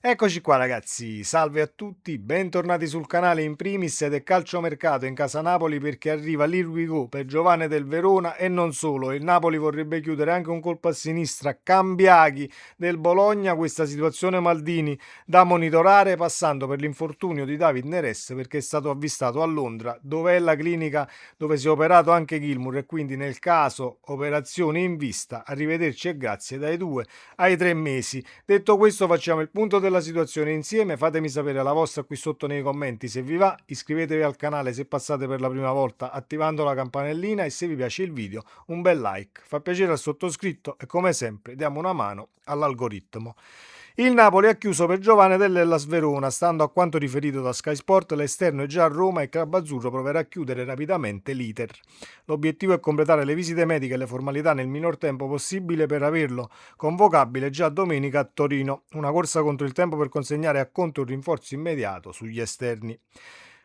Eccoci qua ragazzi, salve a tutti, bentornati sul canale in primis ed è calciomercato in casa Napoli perché arriva l'Irwigo per Giovane del Verona e non solo, il Napoli vorrebbe chiudere anche un colpo a sinistra, Cambiaghi del Bologna, questa situazione Maldini da monitorare passando per l'infortunio di David Neres perché è stato avvistato a Londra dove è la clinica dove si è operato anche Gilmour e quindi nel caso operazione in vista, arrivederci e grazie dai 2 ai 3 mesi. Detto questo, facciamo il punto della situazione insieme. Fatemi sapere la vostra qui sotto nei commenti se vi va. Iscrivetevi al canale se passate per la prima volta attivando la campanellina e se vi piace il video un bel like. Fa piacere al sottoscritto e come sempre diamo una mano all'algoritmo. Il Napoli ha chiuso per Giovane dell'Hellas Verona, stando a quanto riferito da Sky Sport, l'esterno è già a Roma e il club azzurro proverà a chiudere rapidamente l'iter. L'obiettivo è completare le visite mediche e le formalità nel minor tempo possibile per averlo convocabile già domenica a Torino, una corsa contro il tempo per consegnare a Conte un rinforzo immediato sugli esterni.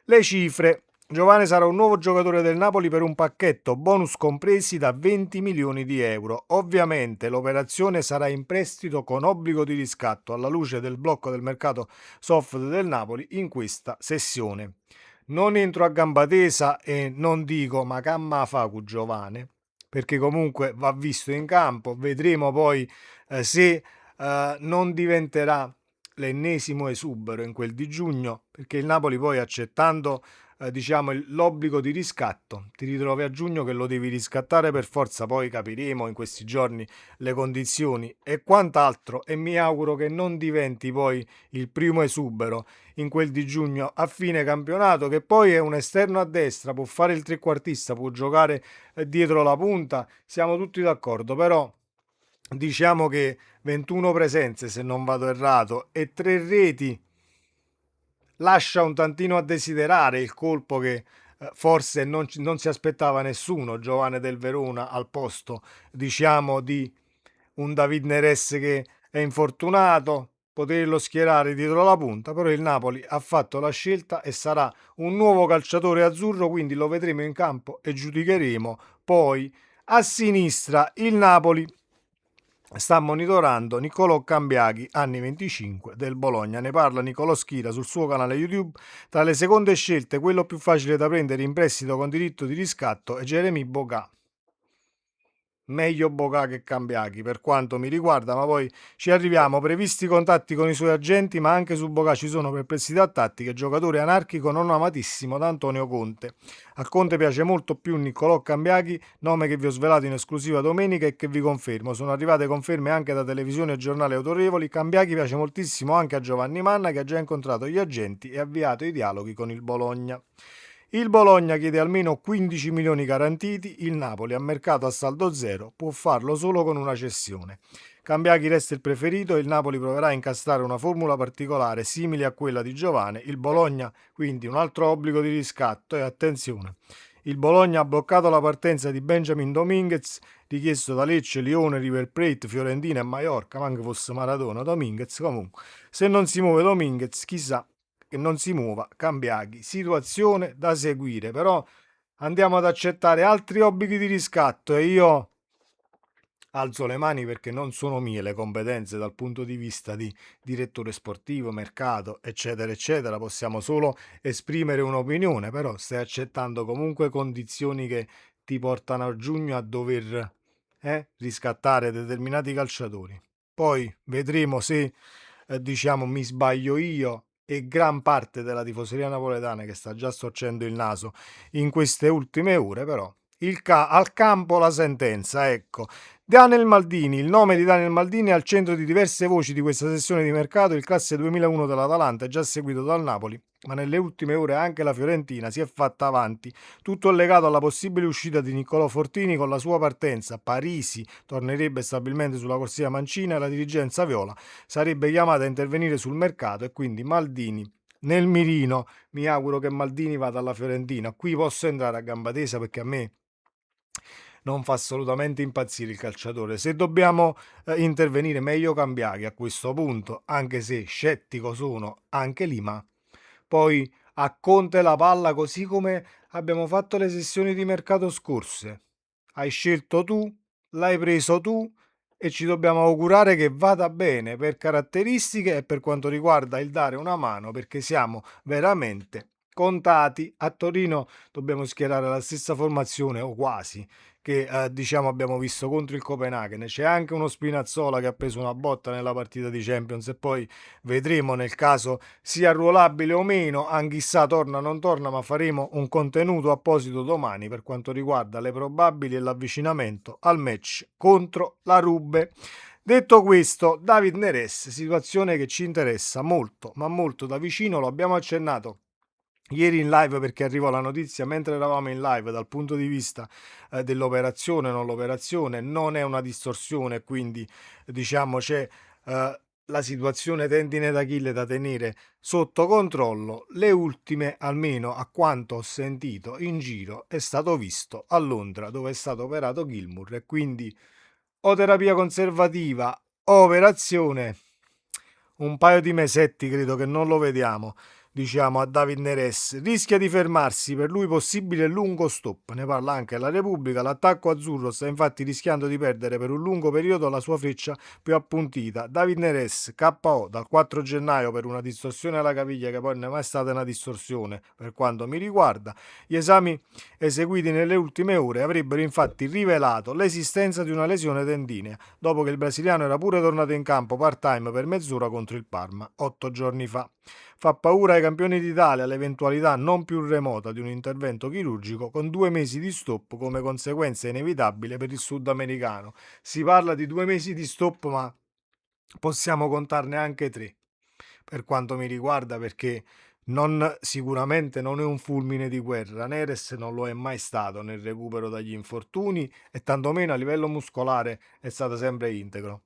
Le cifre. Giovane sarà un nuovo giocatore del Napoli per un pacchetto bonus compresi da 20 milioni di euro. Ovviamente l'operazione sarà in prestito con obbligo di riscatto alla luce del blocco del mercato soft del Napoli in questa sessione. Non entro a gamba tesa e non dico ma camma fa cu Giovane, perché comunque va visto in campo, vedremo poi se non diventerà l'ennesimo esubero in quel di giugno, perché il Napoli poi accettando diciamo l'obbligo di riscatto ti ritrovi a giugno che lo devi riscattare per forza, poi capiremo in questi giorni le condizioni e quant'altro e mi auguro che non diventi poi il primo esubero in quel di giugno a fine campionato, che poi è un esterno a destra, può fare il trequartista, può giocare dietro la punta, siamo tutti d'accordo, però diciamo che 21 presenze se non vado errato e 3 reti lascia un tantino a desiderare il colpo che forse non si aspettava nessuno, Giovane del Verona al posto diciamo di un David Neres che è infortunato, poterlo schierare dietro la punta, però il Napoli ha fatto la scelta e sarà un nuovo calciatore azzurro, quindi lo vedremo in campo e giudicheremo. Poi a sinistra il Napoli sta monitorando Niccolò Cambiaghi, anni 25, del Bologna. Ne parla Niccolò Schira sul suo canale YouTube. Tra le seconde scelte, quello più facile da prendere in prestito con diritto di riscatto è Jeremy Boga. Meglio Boga che Cambiaghi per quanto mi riguarda, ma poi ci arriviamo. Previsti contatti con i suoi agenti, ma anche su Boga ci sono perplessità tattiche. Giocatore anarchico non amatissimo da Antonio Conte. A Conte piace molto più Niccolò Cambiaghi, nome che vi ho svelato in esclusiva domenica e che vi confermo. Sono arrivate conferme anche da televisioni e giornali autorevoli. Cambiaghi piace moltissimo anche a Giovanni Manna, che ha già incontrato gli agenti e avviato i dialoghi con il Bologna. Il Bologna chiede almeno 15 milioni garantiti, il Napoli a mercato a saldo zero può farlo solo con una cessione. Cambiaghi resta il preferito e il Napoli proverà a incastrare una formula particolare simile a quella di Giovane. Il Bologna quindi un altro obbligo di riscatto e attenzione. Il Bologna ha bloccato la partenza di Benjamin Dominguez, richiesto da Lecce, Lione, River Plate, Fiorentina e Mallorca, ma anche fosse Maradona, Dominguez comunque. Se non si muove Dominguez, chissà che non si muova Cambiaghi. Situazione da seguire, però andiamo ad accettare altri obblighi di riscatto e io alzo le mani perché non sono mie le competenze dal punto di vista di direttore sportivo, mercato, eccetera, eccetera. Possiamo solo esprimere un'opinione, però stai accettando comunque condizioni che ti portano a giugno a dover riscattare determinati calciatori. Poi vedremo se diciamo mi sbaglio io e gran parte della tifoseria napoletana che sta già storcendo il naso in queste ultime ore, però al campo la sentenza, ecco. Daniel Maldini, il nome di Daniel Maldini è al centro di diverse voci di questa sessione di mercato. Il classe 2001 dell'Atalanta è già seguito dal Napoli, ma nelle ultime ore anche la Fiorentina si è fatta avanti. Tutto è legato alla possibile uscita di Niccolò Fortini con la sua partenza. Parisi tornerebbe stabilmente sulla corsia mancina e la dirigenza viola sarebbe chiamata a intervenire sul mercato e quindi Maldini nel mirino. Mi auguro che Maldini vada alla Fiorentina. Qui posso entrare a gamba tesa perché a me non fa assolutamente impazzire il calciatore. Se dobbiamo intervenire meglio Cambiaghi a questo punto, anche se scettico sono anche lì, ma poi a Conte la palla così come abbiamo fatto le sessioni di mercato scorse. Hai scelto tu, l'hai preso tu e ci dobbiamo augurare che vada bene per caratteristiche e per quanto riguarda il dare una mano, perché siamo veramente contati. A Torino dobbiamo schierare la stessa formazione o quasi che diciamo abbiamo visto contro il Copenaghen. C'è anche uno Spinazzola che ha preso una botta nella partita di Champions e poi vedremo nel caso sia arruolabile o meno, anch'issa torna o non torna, ma faremo un contenuto apposito domani per quanto riguarda le probabili e l'avvicinamento al match contro la Rube. Detto questo, David Neres, situazione che ci interessa molto, ma molto da vicino, lo abbiamo accennato ieri in live perché arrivò la notizia mentre eravamo in live dal punto di vista dell'operazione, non l'operazione, non è una distorsione, quindi diciamo c'è la situazione tendine d'Achille da tenere sotto controllo. Le ultime, almeno a quanto ho sentito in giro, è stato visto a Londra dove è stato operato Gilmour e quindi o terapia conservativa o operazione. Un paio di mesetti credo che non lo vediamo, diciamo, a David Neres. Rischia di fermarsi per lui possibile lungo stop. Ne parla anche la Repubblica. L'attacco azzurro sta infatti rischiando di perdere per un lungo periodo la sua freccia più appuntita. David Neres, KO dal 4 gennaio per una distorsione alla caviglia che poi non è mai stata una distorsione per quanto mi riguarda. Gli esami eseguiti nelle ultime ore avrebbero infatti rivelato l'esistenza di una lesione tendinea, dopo che il brasiliano era pure tornato in campo part-time per mezz'ora contro il Parma 8 giorni fa. Fa paura ai campioni d'Italia l'eventualità non più remota di un intervento chirurgico con 2 mesi di stop come conseguenza inevitabile per il sudamericano. Si parla di 2 mesi di stop, ma possiamo contarne anche 3 per quanto mi riguarda, perché sicuramente non è un fulmine di guerra. Neres non lo è mai stato nel recupero dagli infortuni e tantomeno a livello muscolare è stato sempre integro.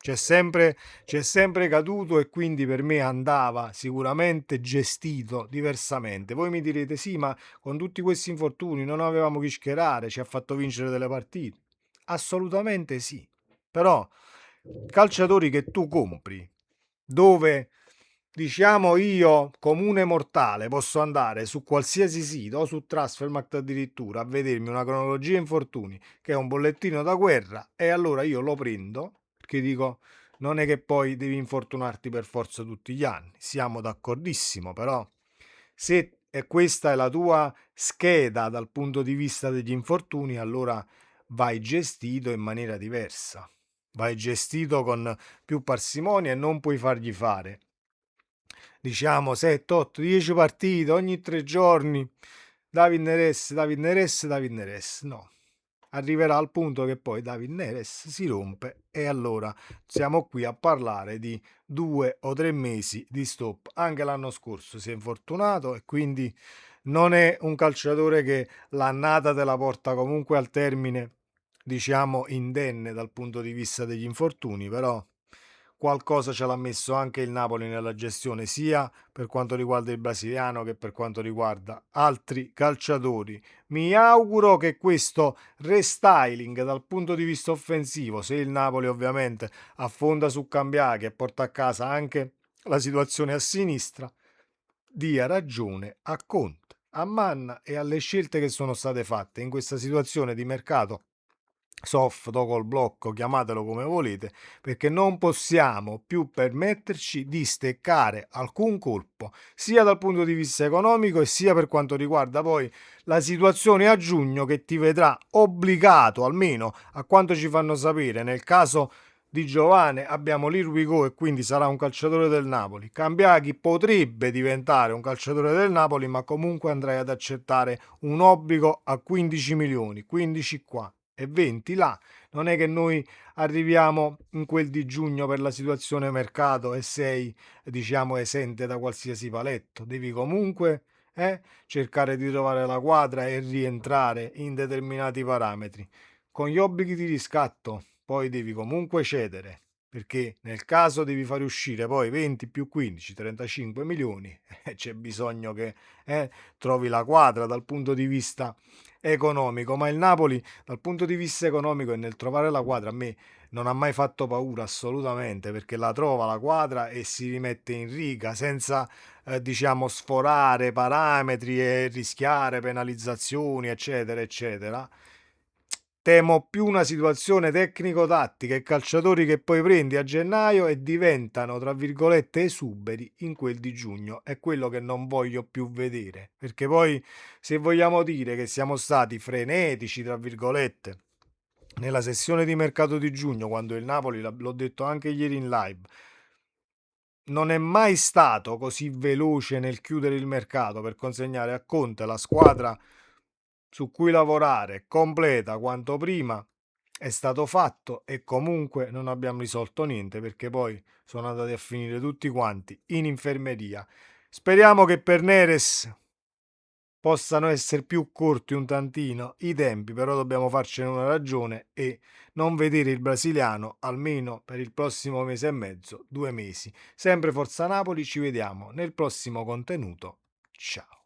C'è sempre, c'è sempre caduto e quindi per me andava sicuramente gestito diversamente. Voi mi direte sì, ma con tutti questi infortuni non avevamo chi schierare, ci ha fatto vincere delle partite. Assolutamente sì. Però calciatori che tu compri, dove diciamo io, comune mortale, posso andare su qualsiasi sito o su Transfermarkt addirittura a vedermi una cronologia infortuni che è un bollettino da guerra e allora io lo prendo perché dico non è che poi devi infortunarti per forza tutti gli anni, siamo d'accordissimo, però se questa è la tua scheda dal punto di vista degli infortuni, allora vai gestito in maniera diversa, vai gestito con più parsimonia e non puoi fargli fare diciamo 7, 8, 10 partite ogni 3 giorni. David Neres, David Neres, David Neres. No, arriverà al punto che poi David Neres si rompe e allora siamo qui a parlare di 2 o 3 mesi di stop. Anche l'anno scorso si è infortunato e quindi non è un calciatore che l'annata te la porta comunque al termine, diciamo, indenne dal punto di vista degli infortuni, però qualcosa ce l'ha messo anche il Napoli nella gestione, sia per quanto riguarda il brasiliano che per quanto riguarda altri calciatori. Mi auguro che questo restyling dal punto di vista offensivo, se il Napoli ovviamente affonda su Cambiaghi e porta a casa anche la situazione a sinistra, dia ragione a Conte, a Manna e alle scelte che sono state fatte in questa situazione di mercato soft o col blocco, chiamatelo come volete, perché non possiamo più permetterci di steccare alcun colpo, sia dal punto di vista economico e sia per quanto riguarda poi la situazione a giugno che ti vedrà obbligato, almeno a quanto ci fanno sapere, nel caso di Giovane abbiamo l'Irwigo e quindi sarà un calciatore del Napoli. Cambiaghi potrebbe diventare un calciatore del Napoli, ma comunque andrai ad accettare un obbligo a 15 milioni, 15 qua e 20 là. Non è che noi arriviamo in quel di giugno per la situazione mercato e sei, diciamo, esente da qualsiasi paletto. Devi comunque cercare di trovare la quadra e rientrare in determinati parametri. Con gli obblighi di riscatto poi devi comunque cedere, perché nel caso devi fare uscire poi 20 più 15, 35 milioni, c'è bisogno che trovi la quadra dal punto di vista economico, ma il Napoli dal punto di vista economico e nel trovare la quadra a me non ha mai fatto paura assolutamente perché la trova la quadra e si rimette in riga senza diciamo sforare parametri e rischiare penalizzazioni eccetera eccetera. Temo più una situazione tecnico-tattica e calciatori che poi prendi a gennaio e diventano, tra virgolette, esuberi in quel di giugno. È quello che non voglio più vedere. Perché poi, se vogliamo dire che siamo stati frenetici, tra virgolette, nella sessione di mercato di giugno, quando il Napoli, l'ho detto anche ieri in live, non è mai stato così veloce nel chiudere il mercato per consegnare a Conte la squadra su cui lavorare completa quanto prima. È stato fatto e comunque non abbiamo risolto niente perché poi sono andati a finire tutti quanti in infermeria. Speriamo che per Neres possano essere più corti un tantino i tempi, però dobbiamo farcene una ragione e non vedere il brasiliano almeno per il prossimo mese e mezzo, 2 mesi. Sempre Forza Napoli, ci vediamo nel prossimo contenuto. Ciao.